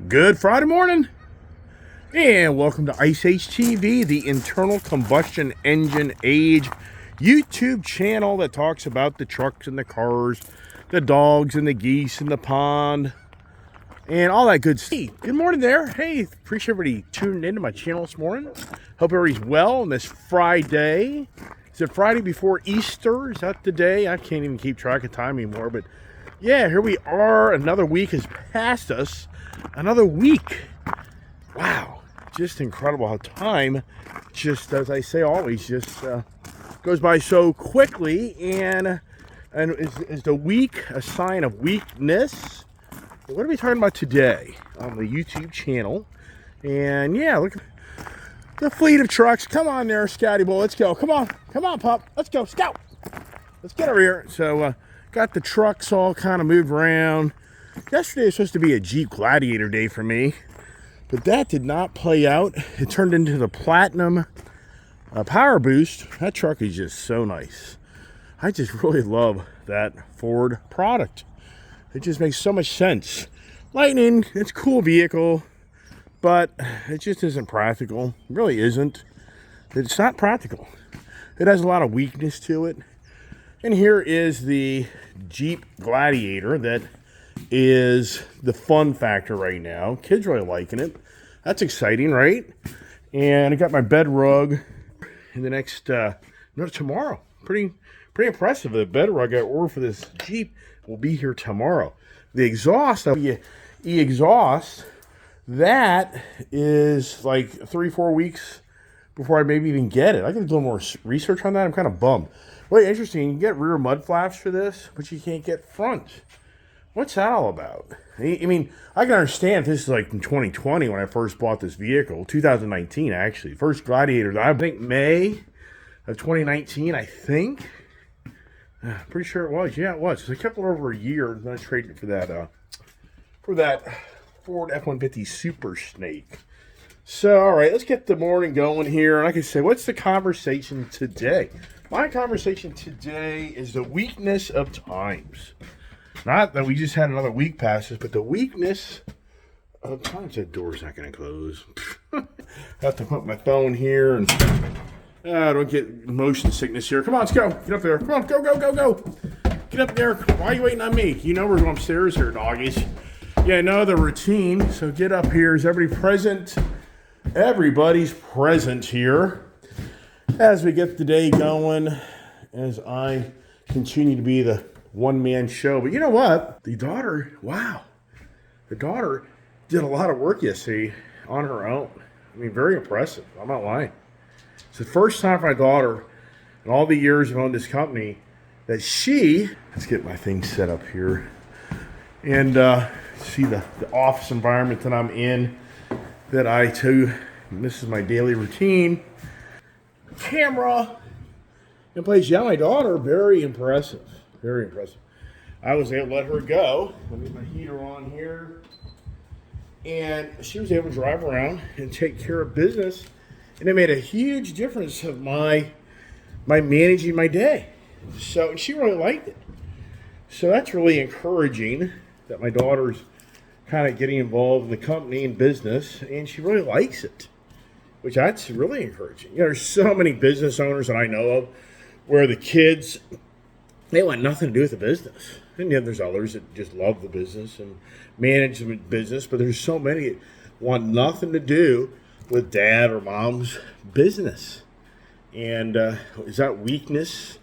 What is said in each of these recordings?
Good Friday morning, and welcome to Ice Age TV, the internal combustion engine age YouTube channel that talks about the trucks and the cars, the dogs and the geese in the pond, and all that good stuff. Hey, good morning there. Hey, appreciate everybody tuning into my channel this morning. Hope everybody's well on this Friday. Is it Friday before Easter? Is that the day? I can't even keep track of time anymore, but yeah, here we are. Another week has passed us. Another week. Wow. Just incredible how time, just as I say always, just goes by so quickly. And is the week a sign of weakness? What are we talking about today on the YouTube channel? And yeah, look at the fleet of trucks. Come on there, Scotty Bull. Let's go. Come on, pup. Let's go, Scout. Let's get over here. So, got the trucks all kind of moved around. Yesterday was supposed to be a Jeep Gladiator day for me, but that did not play out. It turned into the Platinum Power Boost. That truck is just so nice. I just really love that Ford product. It just makes so much sense. Lightning, it's a cool vehicle, but it just isn't practical. It really isn't. It's not practical. It has a lot of weakness to it. And here is the Jeep Gladiator that is the fun factor right now. Kids really liking it. That's exciting, right? And I got my bed rug in the next tomorrow. Pretty impressive. The bed rug I ordered for this Jeep will be here tomorrow. The exhaust, exhaust, that is like 3-4 weeks before I maybe even get it. I can do a little more research on that. I'm kind of bummed. Well, interesting. You can get rear mud flaps for this, but you can't get front. What's that all about? I mean, I can understand if this is like in 2020 when I first bought this vehicle. 2019, actually. First Gladiator, I think May of 2019, I think. Pretty sure it was. Yeah, it was. So I kept it over a year, and then I traded it for that Ford F-150 Super Snake. So, all right, let's get the morning going here. And like I said, what's the conversation today? My conversation today is the weakness of times. Not that we just had another week passes, but the weakness of times. That door's not going to close. I have to put my phone here and I don't get motion sickness here. Come on, let's go. Get up there. Come on, go. Get up there. Why are you waiting on me? You know we're going upstairs here, doggies. Yeah, I know the routine. So get up here. Is everybody present? Everybody's present here as we get the day going, as I continue to be the one-man show. But you know what? The daughter did a lot of work yesterday on her own. I mean, very impressive. I'm not lying. It's the first time for my daughter in all the years I've owned this company that let's get my thing set up here and see the office environment that I'm in, that this is my daily routine. Camera in place. Yeah, my daughter, very impressive. Very impressive. I was able to let her go. Let me get my heater on here. And she was able to drive around and take care of business. And it made a huge difference of my managing my day. So she really liked it. So that's really encouraging that my daughter's kind of getting involved in the company and business. And she really likes it, which that's really encouraging. You know, there's so many business owners that I know of where the kids, they want nothing to do with the business. And yet there's others that just love the business and manage the business, but there's so many that want nothing to do with dad or mom's business. And is that weakness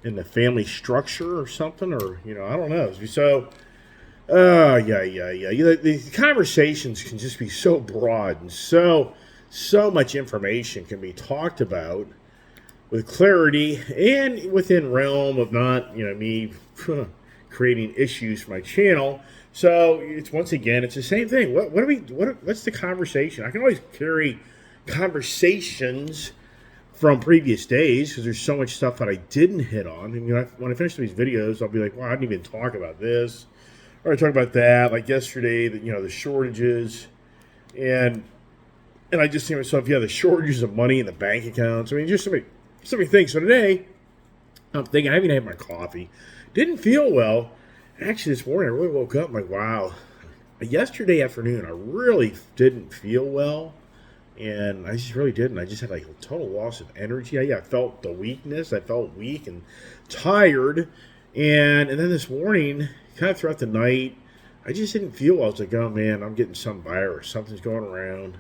in the family structure or something? Or, I don't know. So, the conversations can just be so broad and so much information can be talked about with clarity and within realm of not, me creating issues for my channel. So it's the same thing. What's the conversation? I can always carry conversations from previous days because there's so much stuff that I didn't hit on. And when I finish these videos, I'll be like, well, I didn't even talk about this, or I talked about that. Like yesterday, the shortages, and I just think to myself, the shortages of money in the bank accounts. I mean, just so many things. So today, I'm thinking, I haven't had my coffee. Didn't feel well. Actually, this morning, I really woke up. I'm like, wow, yesterday afternoon, I really didn't feel well. And I just really didn't. I just had like a total loss of energy. I felt the weakness. I felt weak and tired. And then this morning, kind of throughout the night, I just didn't feel well. I was like, oh man, I'm getting some virus. Something's going around.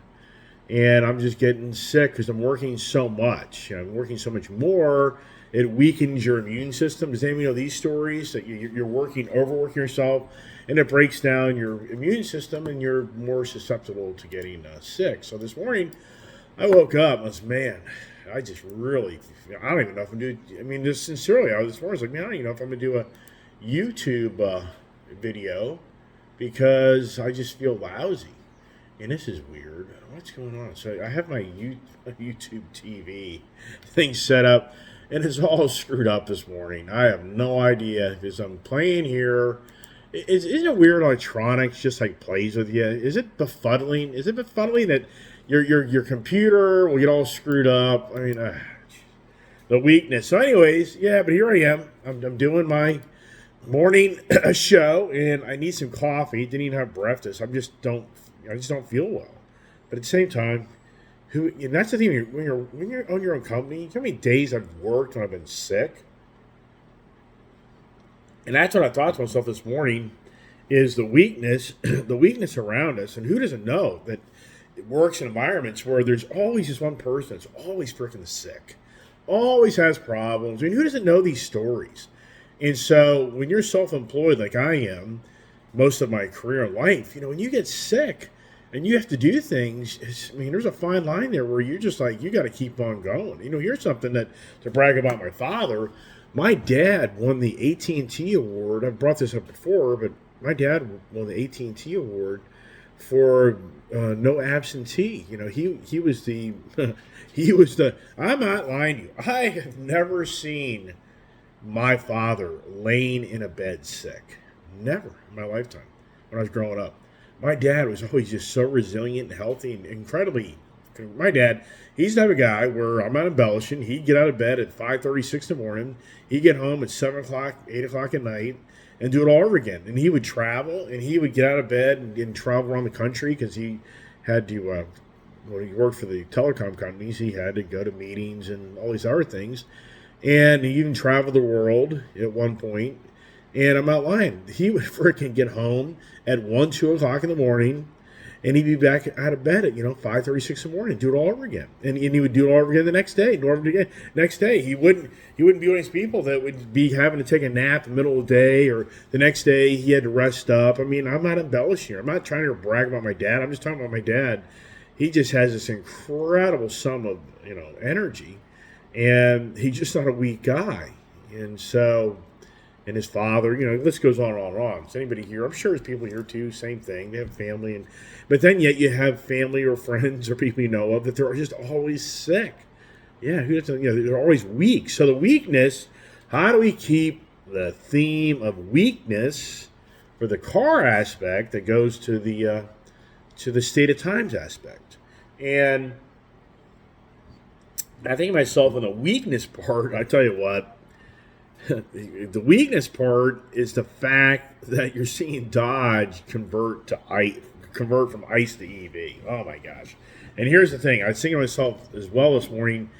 And I'm just getting sick because I'm working so much. I'm working so much more. It weakens your immune system. Does anybody know these stories that you're working, overworking yourself, and it breaks down your immune system, and you're more susceptible to getting sick? So this morning, I woke up and I was, man, I just really, I don't even know if I'm doing. I mean, just sincerely, this morning I was like, man, I don't even know if I'm gonna do a YouTube video because I just feel lousy. And this is weird. What's going on? So I have my YouTube TV thing set up, and it's all screwed up this morning. I have no idea because I'm playing here. Isn't it weird? Electronics just like plays with you. Is it befuddling? Is it befuddling that your computer will get all screwed up? I mean, the weakness. So, anyways, yeah. But here I am. I'm doing my morning show, and I need some coffee. Didn't even have breakfast. I just don't feel well. But at the same time, and that's the thing when you're on your own company. You know how many days I've worked when I've been sick, and that's what I thought to myself this morning: is the weakness, the weakness around us, and who doesn't know that it works in environments where there's always this one person that's always freaking sick, always has problems. I mean, who doesn't know these stories? And so when you're self-employed like I am, most of my career in life, when you get sick and you have to do things, there's a fine line there where you're just like, you got to keep on going. Here's something that, to brag about my father, my dad won the AT&T award. I've brought this up before, but my dad won the AT&T award for no absentee. He was the, I'm not lying to you. I have never seen my father laying in a bed sick. Never in my lifetime when I was growing up. My dad was always just so resilient and healthy and incredibly. My dad, he's the type of guy where I'm not embellishing. He'd get out of bed at 5:30, 6 in the morning. He'd get home at 7 o'clock, 8 o'clock at night and do it all over again. And he would travel and he would get out of bed and travel around the country because he had to, when he worked for the telecom companies, he had to go to meetings and all these other things. And he even traveled the world at one point. And I'm not lying. He would freaking get home at 1, 2 o'clock in the morning, and he'd be back out of bed at 5:30, 6 in the morning, do it all over again. And he would do it all over again the next day. Next day, he wouldn't be one of these people that would be having to take a nap in the middle of the day, or the next day he had to rest up. I'm not embellishing here. I'm not trying to brag about my dad. I'm just talking about my dad. He just has this incredible sum of energy, and he's just not a weak guy. And so. And his father, the list goes on and on and on. Is anybody here? I'm sure there's people here too, same thing. They have family, but then yet you have family or friends or people you know of that they're just always sick. Yeah, they're always weak. So the weakness, how do we keep the theme of weakness for the car aspect that goes to the state of times aspect? And I think of myself on the weakness part, I tell you what, the weakness part is the fact that you're seeing Dodge convert from ICE to EV. Oh my gosh! And here's the thing: I was thinking to myself as well this morning.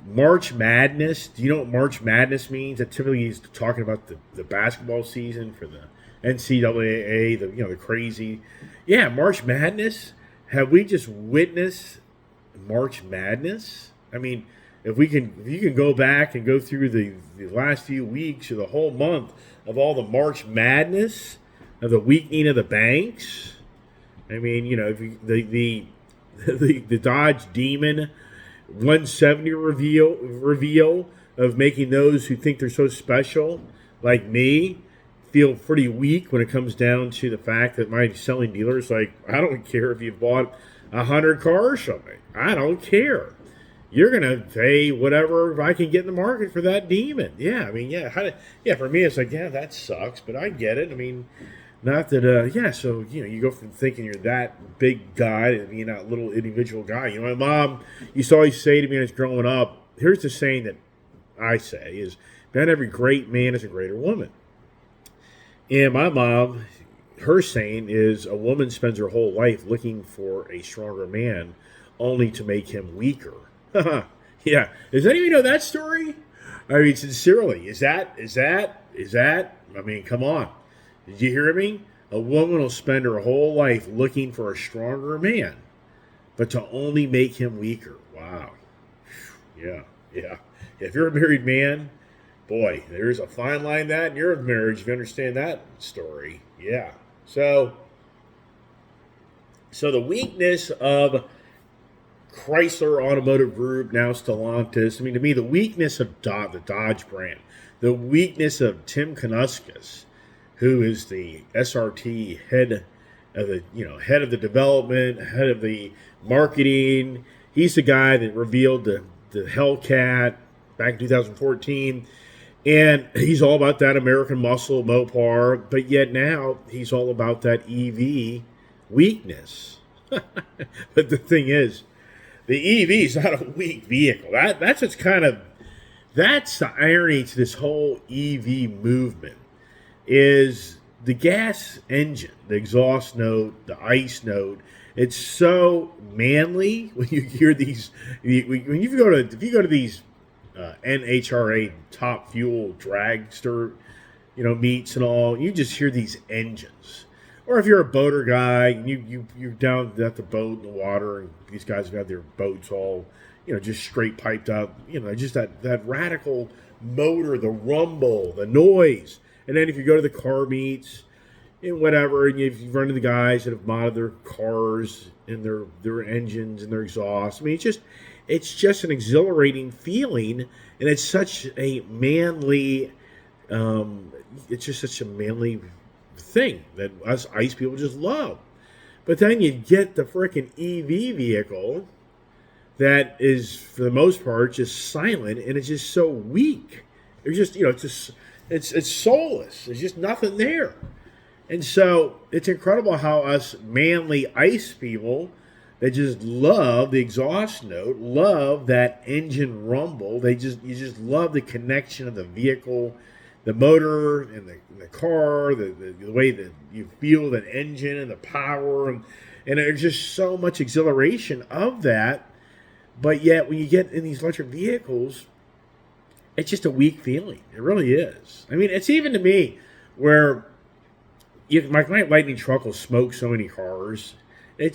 March Madness. Do you know what March Madness means? That typically is talking about the basketball season for the NCAA. The crazy. Yeah, March Madness. Have we just witnessed March Madness? If you can go back and go through the last few weeks or the whole month of all the March Madness, of the weakening of the banks. The Dodge Demon 170 reveal of making those who think they're so special, like me, feel pretty weak when it comes down to the fact that my selling dealer's like, I don't care if you bought 100 cars from me. I don't care. You're going to pay whatever I can get in the market for that Demon. Yeah, for me, it's like, yeah, that sucks, but I get it. Not that, so, you go from thinking you're that big guy to being that little individual guy. My mom used to always say to me when I was growing up, here's the saying that I say is, not every great man is a greater woman. And my mom, her saying is a woman spends her whole life looking for a stronger man only to make him weaker. Yeah. Does anybody know that story? I mean, sincerely, is that? I mean, come on. Did you hear me? A woman will spend her whole life looking for a stronger man, but to only make him weaker. Wow. Yeah, yeah. If you're a married man, boy, there's a fine line that in your marriage if you understand that story. Yeah. So the weakness of Chrysler Automotive Group, now Stellantis. I mean, to me, the weakness of the Dodge brand, the weakness of Tim Knuskis, who is the SRT head of the development, head of the marketing. He's the guy that revealed the Hellcat back in 2014. And he's all about that American muscle, Mopar, but yet now he's all about that EV weakness. But the thing is, the EV is not a weak vehicle. That's the irony to this whole EV movement is the gas engine, the exhaust note, the ICE note. It's so manly when you hear these. When you go to these NHRA top fuel dragster, meets and all, you just hear these engines. Or if you're a boater guy and you're down at the boat in the water, and these guys have got their boats all, just straight piped up, just that radical motor, the rumble, the noise. And then if you go to the car meets and whatever, and you run into the guys that have modded their cars and their engines and their exhaust. I mean, it's just an exhilarating feeling, and it's such a manly, it's just such a manly thing that us ICE people just love. But then you get the frickin' EV vehicle that is, for the most part, just silent, and it's just so weak. It's just, it's soulless. There's just nothing there. And so it's incredible how us manly ICE people that just love the exhaust note, love that engine rumble. You just love the connection of the vehicle, the motor and the car, the way that you feel that engine and the power, and there's just so much exhilaration of that. But yet when you get in these electric vehicles, it's just a weak feeling. It really is. I mean, it's even to me where my client Lightning truck will smoke so many cars.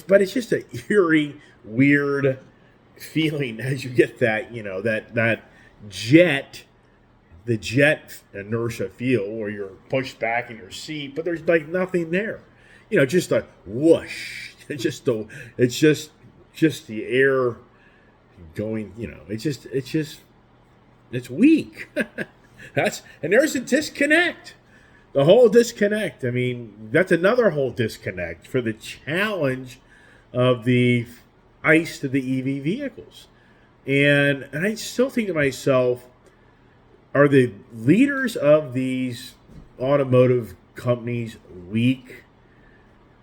But it's just an eerie, weird feeling as you get that, that jet, the jet inertia feel where you're pushed back in your seat, but there's like nothing there. Just a whoosh. It's just the air going, it's weak. And there's a disconnect. The whole disconnect. I mean, that's another whole disconnect for the challenge of the ICE to the EV vehicles. And I still think to myself, are the leaders of these automotive companies weak?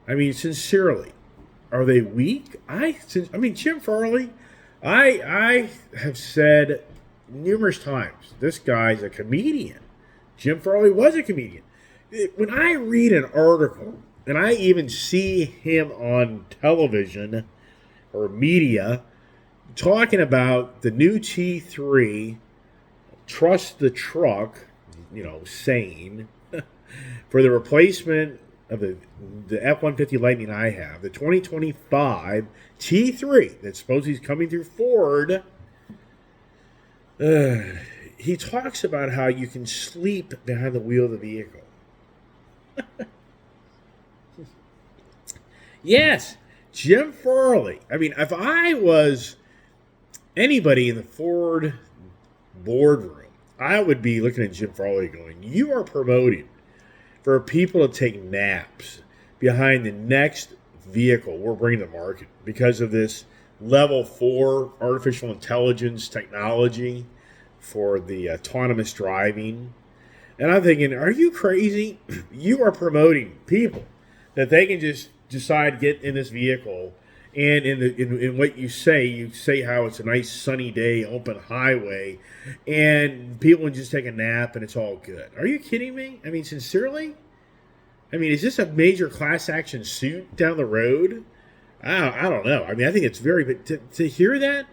I mean, sincerely, are they weak? Jim Farley, I have said numerous times, this guy's a comedian. Jim Farley was a comedian. When I read an article, and I even see him on television or media talking about the new T3, trust the truck, saying, for the replacement of the F-150 Lightning I have, the 2025 T3 that supposedly is coming through Ford, he talks about how you can sleep behind the wheel of the vehicle. Yes, Jim Farley. I mean, if I was anybody in the Ford boardroom, I would be looking at Jim Farley going, you are promoting for people to take naps behind the next vehicle we're bringing to market because of this level 4 artificial intelligence technology for the autonomous driving. And I'm thinking, are you crazy? You are promoting people that they can just decide to get in this vehicle, and in what you say how it's a nice sunny day, open highway, and people can just take a nap and it's all good. Are you kidding me? I mean, sincerely? I mean, is this a major class action suit down the road? I don't know. I mean, I think it's very, but to hear that,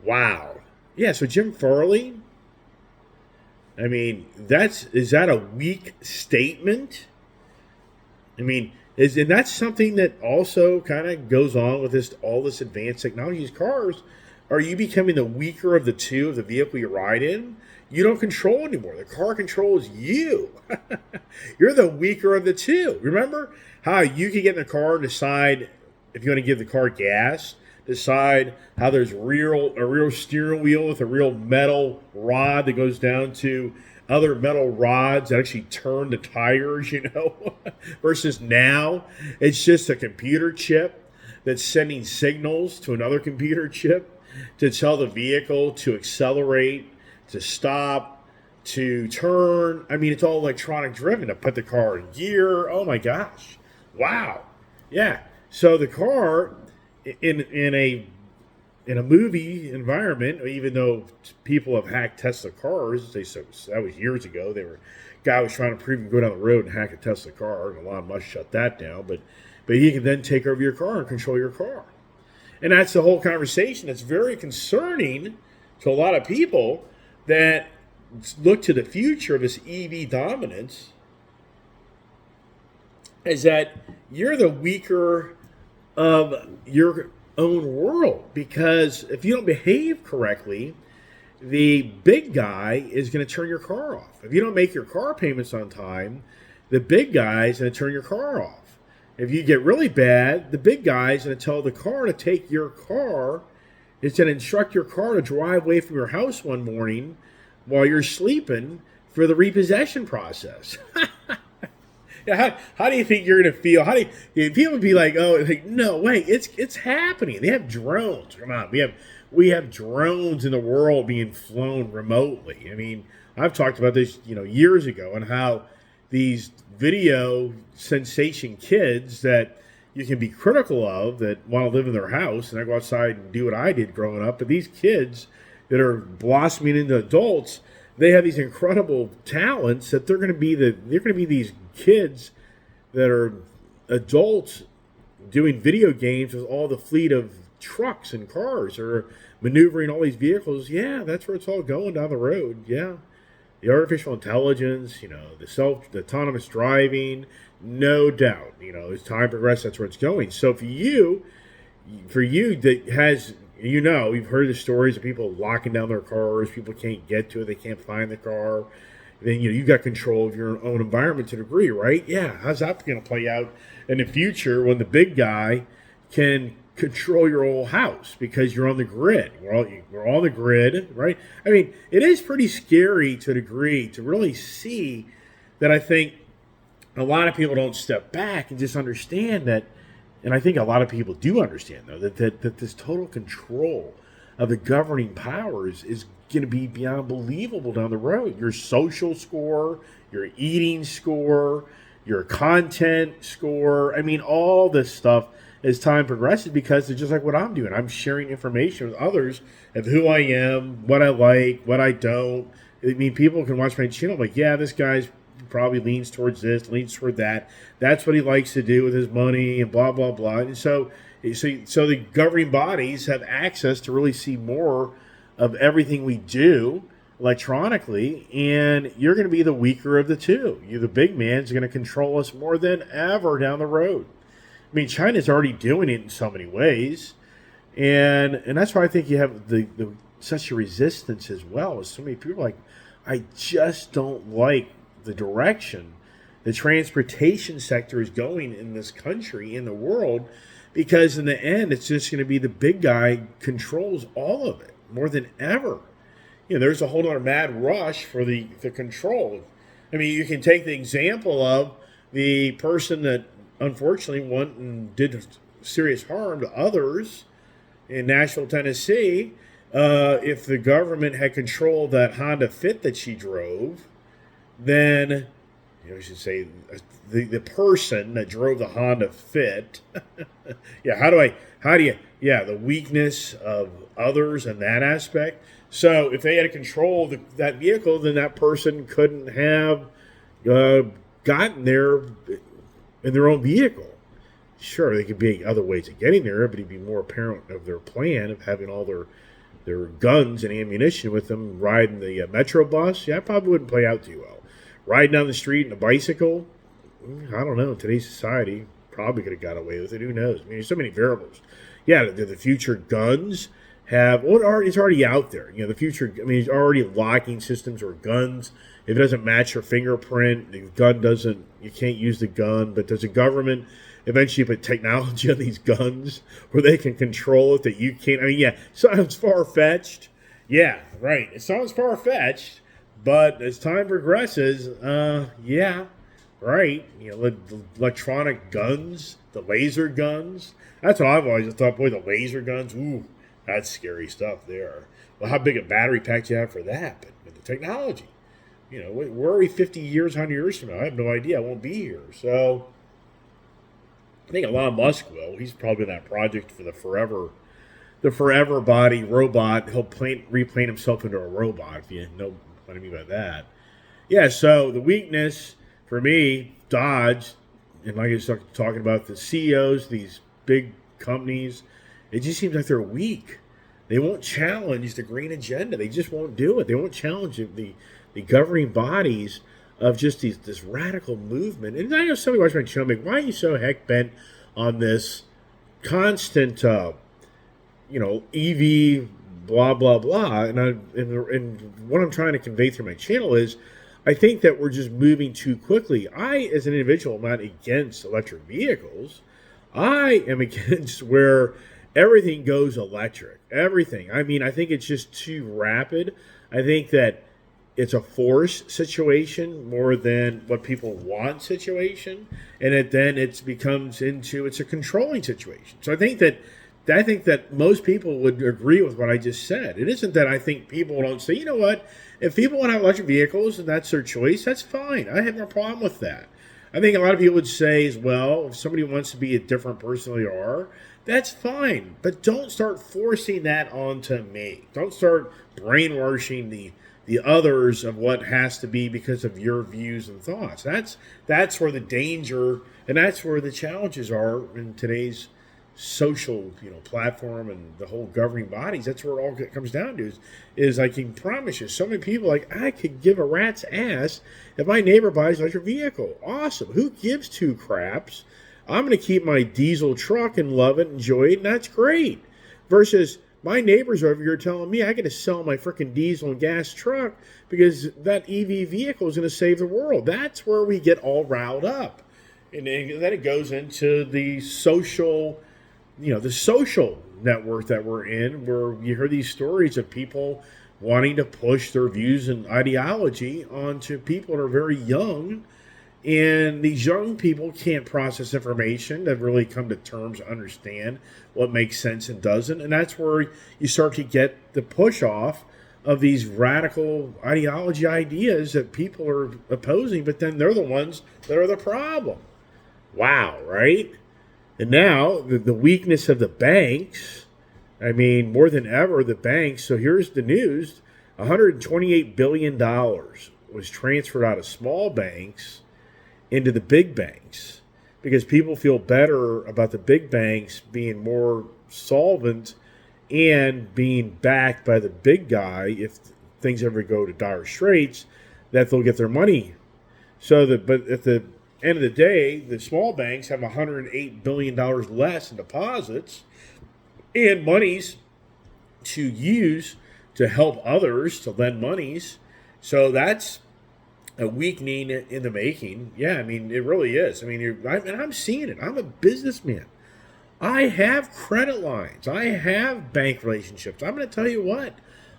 wow. Yeah, so Jim Farley, I mean, is that a weak statement? I mean, and that's something that also kind of goes on with all this advanced technology. These cars, are you becoming the weaker of the two of the vehicle you ride in? You don't control anymore. The car controls you. You're the weaker of the two. Remember how you can get in the car and decide if you want to give the car gas, decide how there's a real steering wheel with a real metal rod that goes down to other metal rods that actually turn the tires, versus now it's just a computer chip that's sending signals to another computer chip to tell the vehicle to accelerate, to stop, to turn. I mean, it's all electronic driven to put the car in gear. Oh my gosh. Wow. Yeah. So the car in a movie environment, even though people have hacked Tesla cars, that was years ago. Guy was trying to prove you can go down the road and hack a Tesla car, and Elon Musk shut that down. But he can then take over your car and control your car, and that's the whole conversation. That's very concerning to a lot of people that look to the future of this EV dominance. Is that you're the weaker of your own world, because if you don't behave correctly, the big guy is going to turn your car off. If you don't make your car payments on time, the big guy is going to turn your car off. If you get really bad, the big guy is going to tell the car to take your car. It's going to instruct your car to drive away from your house one morning while you're sleeping for the repossession process. How do you think you're going to feel? People would be like, oh, no way, it's happening. They have drones. Come on, we have drones in the world being flown remotely. I mean, I've talked about this, years ago, and how these video sensation kids that you can be critical of that want to live in their house, and I go outside and do what I did growing up. But these kids that are blossoming into adults, they have these incredible talents that they're going to be these kids that are adults doing video games with all the fleet of trucks and cars, or maneuvering all these vehicles. Yeah, that's where it's all going down the road. Yeah, the artificial intelligence, the autonomous driving, no doubt. As time progresses, that's where it's going. So for you that has, you've heard the stories of people locking down their cars. People can't get to it. They can't find the car. Then you've got control of your own environment to a degree, right? Yeah. How's that going to play out in the future when the big guy can control your whole house because you're on the grid? We're on the grid, right? I mean, it is pretty scary to a degree to really see that. I think a lot of people don't step back and just understand that, and I think a lot of people do understand, though, that this total control of the governing powers is going to be beyond believable down the road. Your social score, your eating score, your content score. I mean, all this stuff as time progresses, because it's just like what I'm doing. I'm sharing information with others of who I am, what I like, what I don't. I mean, people can watch my channel like, yeah, this guy's probably leans towards this, leans toward that. That's what he likes to do with his money, and blah, blah, blah. And so the governing bodies have access to really see more of everything we do electronically, and you're going to be the weaker of the two. You, the big man's going to control us more than ever down the road. I mean, China's already doing it in so many ways, and that's why I think you have the such a resistance as well. As so many people are like, I just don't like the direction the transportation sector is going in this country, in the world, because in the end, it's just going to be the big guy controls all of it more than ever. There's a whole other mad rush for the control. I mean, you can take the example of the person that unfortunately went and did serious harm to others in Nashville, Tennessee. If the government had controlled that Honda Fit that she drove, then I should say the person that drove the Honda Fit. The weakness of others in that aspect. So if they had control of that vehicle, then that person couldn't have, God gotten there in their own vehicle. Sure, there could be other ways of getting there, but it'd be more apparent of their plan of having all their guns and ammunition with them, riding the metro bus. Yeah, that probably wouldn't play out too well. Riding down the street in a bicycle, I don't know. In today's society, probably could have got away with it. Who knows? I mean, there's so many variables. Yeah, the future guns have, well, it's already out there. You know, the future, I mean, it's already locking systems or guns. If it doesn't match your fingerprint, the gun doesn't, you can't use the gun. But does the government eventually put technology on these guns where they can control it that you can't? I mean, yeah, sounds far-fetched. Yeah, right. It sounds far-fetched, but as time progresses, yeah, right. You know, electronic guns, the laser guns. That's what I've always thought. Boy, the laser guns, ooh, that's scary stuff there. Well, how big a battery pack do you have for that? But the technology, you know, where are we 50 years, 100 years from now? I have no idea. I won't be here. So I think Elon Musk will. He's probably in that project for the forever body robot. He'll replane himself into a robot, if you know what I mean by that. Yeah, so the weakness for me, Dodge, and like I was talking about the CEOs, these big companies, it just seems like they're weak. They won't challenge the green agenda. They just won't do it. They won't challenge the governing bodies of just this radical movement. And I know somebody watching my show, like, why are you so heck bent on this constant, EV, blah, blah, blah? And what I'm trying to convey through my channel is, I think that we're just moving too quickly. I, as an individual, am not against electric vehicles. I am against where everything goes electric. Everything. I mean, I think it's just too rapid. I think that it's a forced situation more than what people want situation. And then it becomes it's a controlling situation. So I think that most people would agree with what I just said. It isn't that I think people don't say, you know what, if people want to have electric vehicles and that's their choice, that's fine. I have no problem with that. I think a lot of people would say as well, if somebody wants to be a different person than they are, that's fine. But don't start forcing that onto me. Don't start brainwashing the others of what has to be because of your views and thoughts. That's where the danger and that's where the challenges are in today's social platform and the whole governing bodies. That's where it all comes down to is I can promise you, so many people like, I could give a rat's ass if my neighbor buys an electric vehicle. Awesome. Who gives two craps? I'm going to keep my diesel truck and love it, enjoy it, and that's great. Versus my neighbors over here telling me I got to sell my freaking diesel and gas truck because that EV vehicle is going to save the world. That's where we get all riled up. And then it goes into the social network that we're in, where you hear these stories of people wanting to push their views and ideology onto people that are very young. And these young people can't process information that really come to terms to understand what makes sense and doesn't. And that's where you start to get the push off of these radical ideology ideas that people are opposing, but then they're the ones that are the problem. Wow, right? And now the weakness of the banks, I mean, more than ever, the banks. So here's the news. $128 billion was transferred out of small banks into the big banks because people feel better about the big banks being more solvent and being backed by the big guy if things ever go to dire straits, that they'll get their money. But at the end of the day, the small banks have $108 billion less in deposits and monies to use to help others, to lend monies. So that's a weakening in the making. Yeah, I mean, it really is. I mean, I'm seeing it. I'm a businessman. I have credit lines. I have bank relationships. I'm going to tell you what.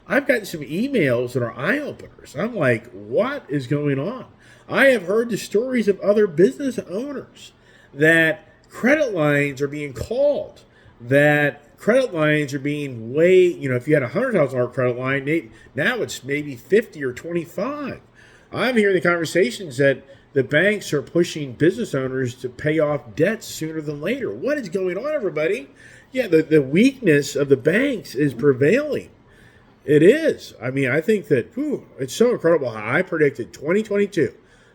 I've gotten some emails that are eye-openers. I'm like, what is going on? I have heard the stories of other business owners that credit lines are being called, that credit lines are being if you had a $100,000 credit line, now it's maybe 50 or 25. I'm hearing the conversations that the banks are pushing business owners to pay off debts sooner than later. What is going on, everybody? Yeah, the weakness of the banks is prevailing. It is. I mean, I think that it's so incredible how I predicted 2022.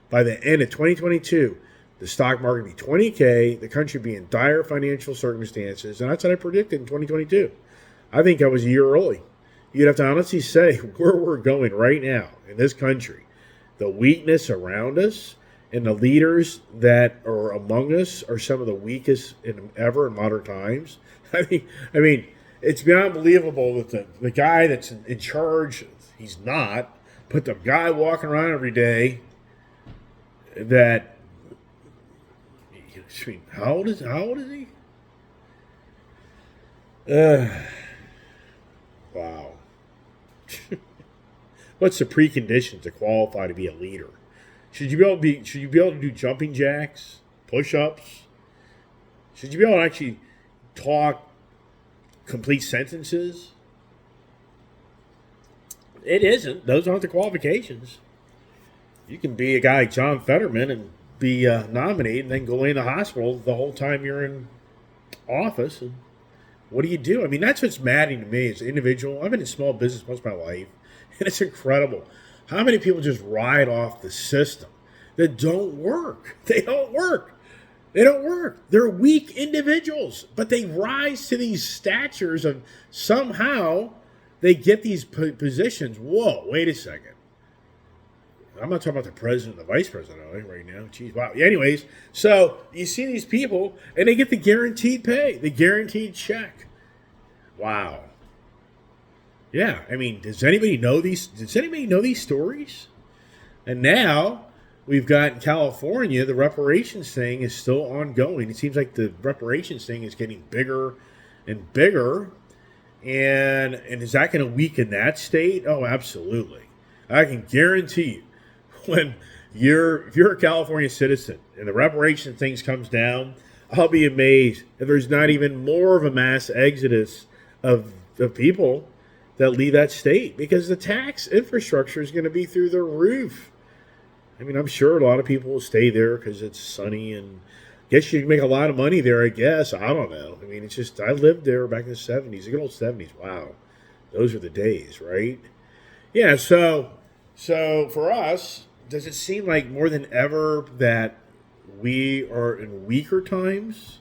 by the end of 2022, the stock market be 20K, the country be in dire financial circumstances, and that's what I predicted in 2022. I think I was a year early. You'd have to honestly say where we're going right now in this country, the weakness around us, and the leaders that are among us are some of the weakest ever in modern times. I mean, it's beyond believable that the guy that's in charge, he's not, but the guy walking around every day that, I mean, how old is he? Wow. What's the precondition to qualify to be a leader? Should you be able to do jumping jacks, push-ups? Should you be able to actually talk complete sentences? It isn't. Those aren't the qualifications. You can be a guy like John Fetterman and be nominated and then go in the hospital the whole time you're in office. And what do you do? I mean, that's what's maddening to me as an individual. I've been in small business most of my life, and it's incredible how many people just ride off the system that don't work. They don't work. They don't work. They're weak individuals, but they rise to these statures of somehow they get these positions. Whoa, wait a second. I'm not talking about the president and the vice president right now. Jeez, wow. Anyways, so you see these people, and they get the guaranteed pay, the guaranteed check. Wow. Yeah, I mean, does anybody know these stories? And now we've got in California, the reparations thing is still ongoing. It seems like the reparations thing is getting bigger and bigger. And is that going to weaken that state? Oh, absolutely. I can guarantee you, when if you're a California citizen and the reparations things comes down, I'll be amazed if there's not even more of a mass exodus of people that leave that state, because the tax infrastructure is going to be through the roof. I mean, I'm sure a lot of people will stay there because it's sunny, and I guess you can make a lot of money there, I guess. I don't know. I mean, it's just, I lived there back in the 70s, the good old 70s. Wow. Those are the days, right? Yeah, so for us, does it seem like more than ever that we are in weaker times?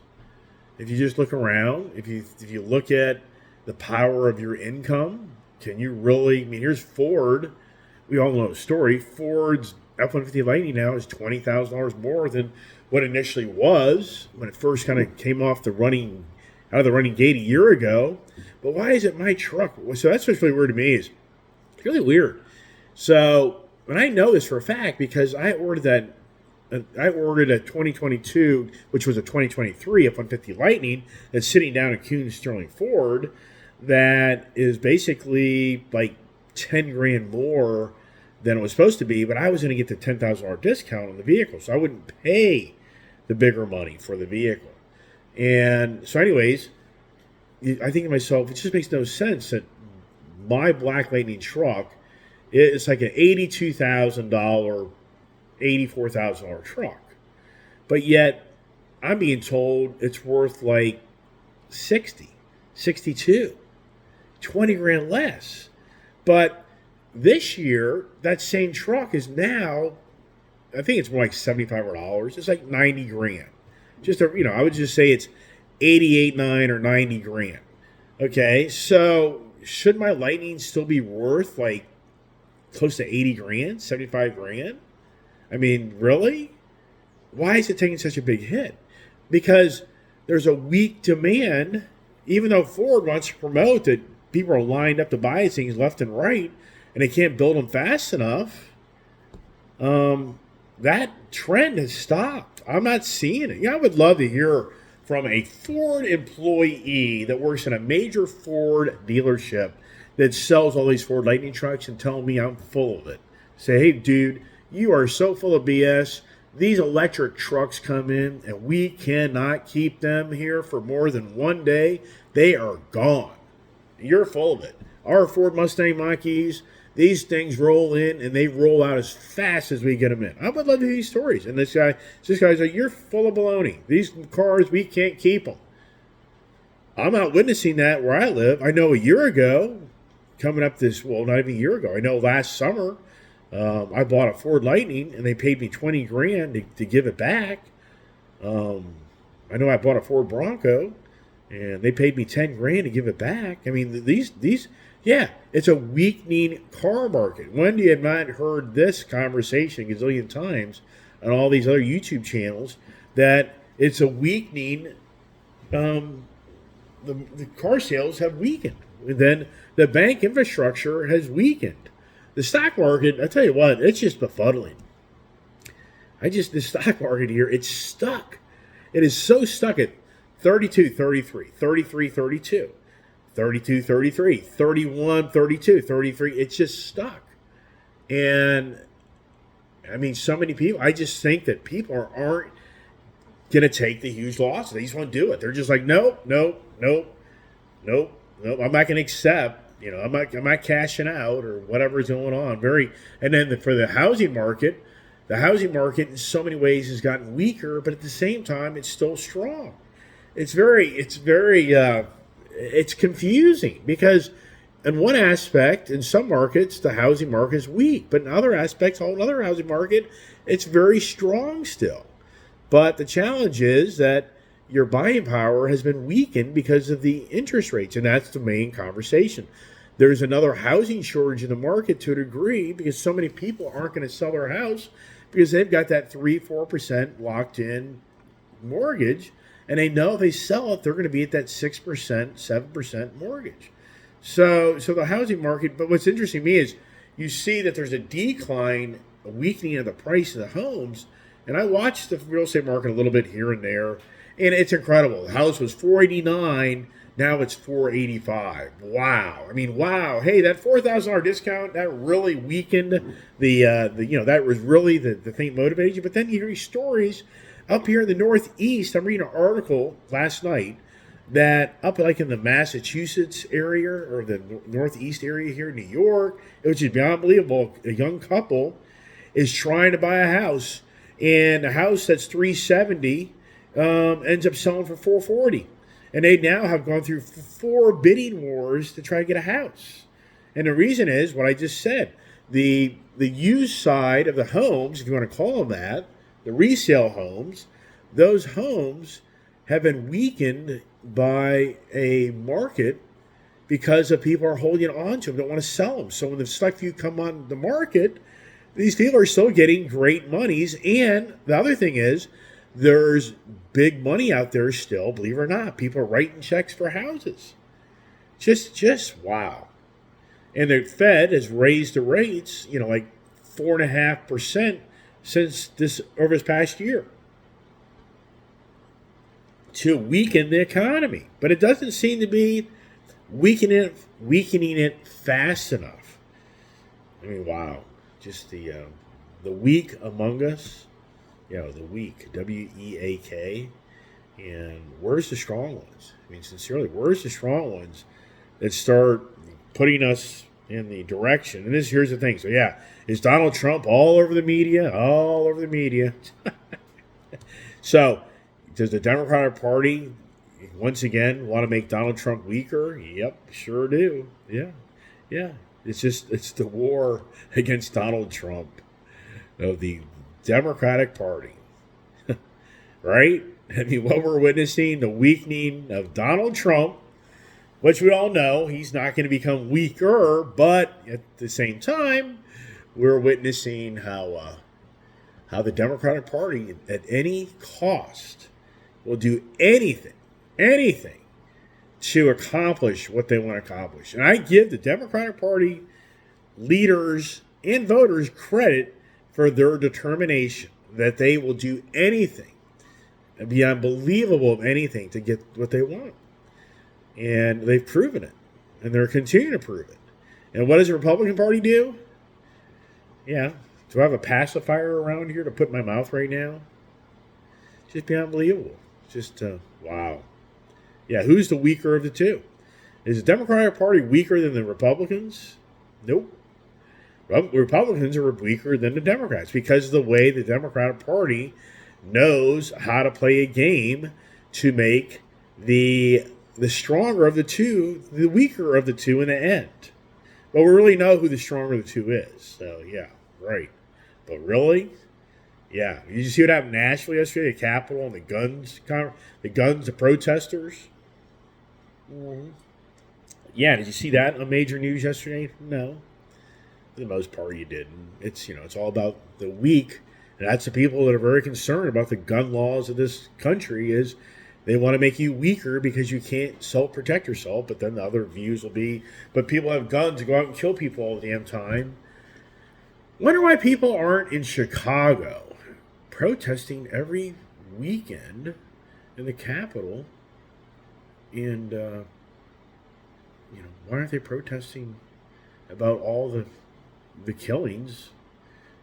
If you just look around, if you look at the power of your income, can you really, I mean, here's Ford. We all know the story. Ford's F-150 Lightning now is $20,000 more than what it initially was when it first kind of came off out of the running gate a year ago. But why is it my truck? So that's what's really weird to me. Is it's really weird. So, and I know this for a fact because I ordered a 2022, which was a 2023 F-150 Lightning that's sitting down at Kuhn Sterling Ford, that is basically like 10 grand more than it was supposed to be, but I was going to get the $10,000 discount on the vehicle, so I wouldn't pay the bigger money for the vehicle. And so anyways, I think to myself, it just makes no sense that my Black Lightning truck is like an $82,000, $84,000 truck. But yet, I'm being told it's worth like 60, 62, 20 grand less. But this year, that same truck is now, I think it's more like $7,500. It's like 90 grand. I would just say it's 88.9 or 90 grand. Okay, so should my Lightning still be worth like close to 80 grand, 75 grand? I mean, really? Why is it taking such a big hit? Because there's a weak demand, even though Ford wants to promote that people are lined up to buy things left and right, and they can't build them fast enough. That trend has stopped. I'm not seeing it. Yeah, I would love to hear from a Ford employee that works in a major Ford dealership that sells all these Ford Lightning trucks and tell me I'm full of it. Say, hey, dude, you are so full of BS. These electric trucks come in, and we cannot keep them here for more than one day. They are gone. You're full of it. Our Ford Mustang Mach-E's, these things roll in, and they roll out as fast as we get them in. I would love to hear these stories. And this guy's like, you're full of baloney. These cars, we can't keep them. I'm not witnessing that where I live. I know a year ago, coming up not even a year ago, I know last summer, I bought a Ford Lightning and they paid me 20 grand to give it back. Um, I know I bought a Ford Bronco and they paid me 10 grand to give it back. I mean, yeah, it's a weakening car market. When you have not heard this conversation a gazillion times on all these other YouTube channels that it's a weakening, um, the car sales have weakened. And then the bank infrastructure has weakened. The stock market, I tell you what, it's just befuddling. The stock market here, it's stuck. It is so stuck at 32, 33, 33, 32, 32, 33, 31, 32, 33. It's just stuck. And I mean, so many people, I just think that people aren't going to take the huge losses. They just won't do it. They're just like, nope, nope, nope, nope, nope. I'm not going to accept. I'm not cashing out or whatever's going on. And then for the housing market in so many ways has gotten weaker, but at the same time, it's still strong. It's confusing because in one aspect, in some markets, the housing market is weak, but in other aspects, whole other housing market, it's very strong still. But the challenge is that your buying power has been weakened because of the interest rates, and that's the main conversation. There's another housing shortage in the market to a degree because so many people aren't going to sell their house because they've got that 3-4% locked in mortgage, and they know if they sell it, they're going to be at that 6%, 7% mortgage. So the housing market, but what's interesting to me is you see that there's a decline, a weakening of the price of the homes, and I watched the real estate market a little bit here and there, and it's incredible. The house was $489, now it's $485. Wow. I mean, wow. Hey, that $4,000 discount, that really weakened that was really the thing motivated you. But then you hear these stories up here in the Northeast. I'm reading an article last night that up like in the Massachusetts area or the Northeast area here in New York, which is beyond believable. A young couple is trying to buy a house, and a house that's $370 ends up selling for $440. And they now have gone through 4 bidding wars to try to get a house. And the reason is what I just said. The used side of the homes, if you want to call them that, the resale homes, those homes have been weakened by a market because of people are holding on to them, don't want to sell them. So when the stuff you come on the market, these people are still getting great monies. And the other thing is, there's big money out there still, believe it or not. People are writing checks for houses. Just wow. And the Fed has raised the rates, like 4.5% since over this past year to weaken the economy. But it doesn't seem to be weakening it fast enough. I mean, wow. Just the weak among us. The weak, W-E-A-K. And where's the strong ones? I mean, sincerely, where's the strong ones that start putting us in the direction? And here's the thing. So, yeah, is Donald Trump all over the media? All over the media. So, does the Democratic Party, once again, want to make Donald Trump weaker? Yep, sure do. Yeah. It's the war against Donald Trump of the Democratic Party, right? I mean, what we're witnessing, the weakening of Donald Trump, which we all know he's not going to become weaker, but at the same time, we're witnessing how the Democratic Party, at any cost, will do anything to accomplish what they want to accomplish. And I give the Democratic Party leaders and voters credit for their determination that they will do anything and be unbelievable of anything to get what they want. And they've proven it. And they're continuing to prove it. And what does the Republican Party do? Yeah. Do I have a pacifier around here to put in my mouth right now? Just be unbelievable. Just, wow. Yeah, who's the weaker of the two? Is the Democratic Party weaker than the Republicans? Nope. Republicans are weaker than the Democrats because of the way the Democratic Party knows how to play a game to make the stronger of the two the weaker of the two in the end. But we really know who the stronger of the two is. So, yeah, Right. But really? Yeah. Did you see what happened in Nashville yesterday? The Capitol and the protesters? Mhm. Yeah, did you see that on major news yesterday? No. For the most part, you didn't. It's all about the weak, and that's the people that are very concerned about the gun laws of this country. Is they want to make you weaker because you can't self-protect yourself. But then the other views will be, but people have guns to go out and kill people all the damn time. Wonder why people aren't in Chicago protesting every weekend in the Capitol, and why aren't they protesting about all the killings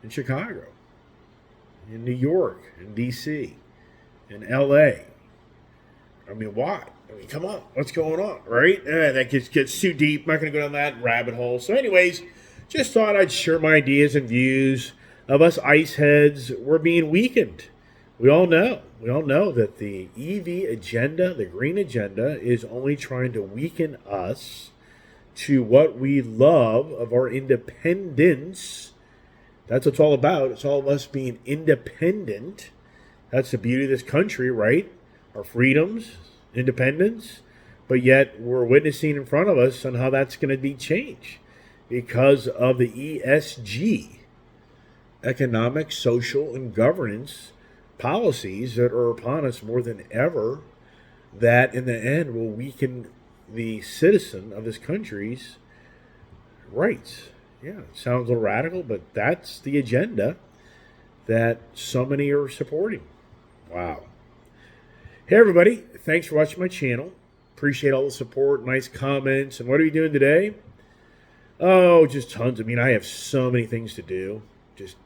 in Chicago, in New York, in D.C., in L.A.? I mean, why? I mean, come on. What's going on, right? That gets too deep. I'm not going to go down that rabbit hole. So anyways, just thought I'd share my ideas and views of us ice heads. We're being weakened. We all know. We all know that the EV agenda, the green agenda, is only trying to weaken us to what we love of our independence. That's what it's all about. It's all of us being independent. That's the beauty of this country, right? Our freedoms, independence. But yet we're witnessing in front of us on how that's going to be changed because of the ESG, economic, social, and governance policies that are upon us more than ever, that in the end will weaken the citizen of this country's rights. Yeah, it sounds a little radical, but that's the agenda that so many are supporting. Wow. Hey, everybody. Thanks for watching my channel. Appreciate all the support, nice comments. And what are we doing today? Oh, just tons. I mean, I have so many things to do. Just,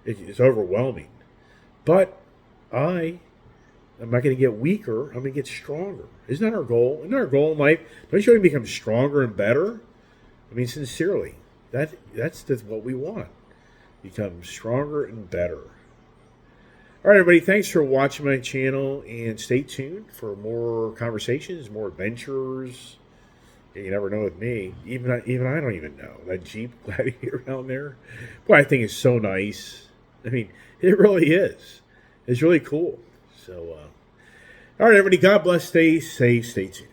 it's overwhelming. But I'm not going to get weaker. I'm going to get stronger. Isn't that our goal? Isn't that our goal in life? Don't you want to become stronger and better? I mean, sincerely, that's what we want. Become stronger and better. All right, everybody, thanks for watching my channel, and stay tuned for more conversations, more adventures. You never know with me. Even I don't even know. That Jeep Gladiator down there, boy, I think it's so nice. I mean, it really is. It's really cool. So, all right, everybody, God bless. Stay safe. Stay tuned.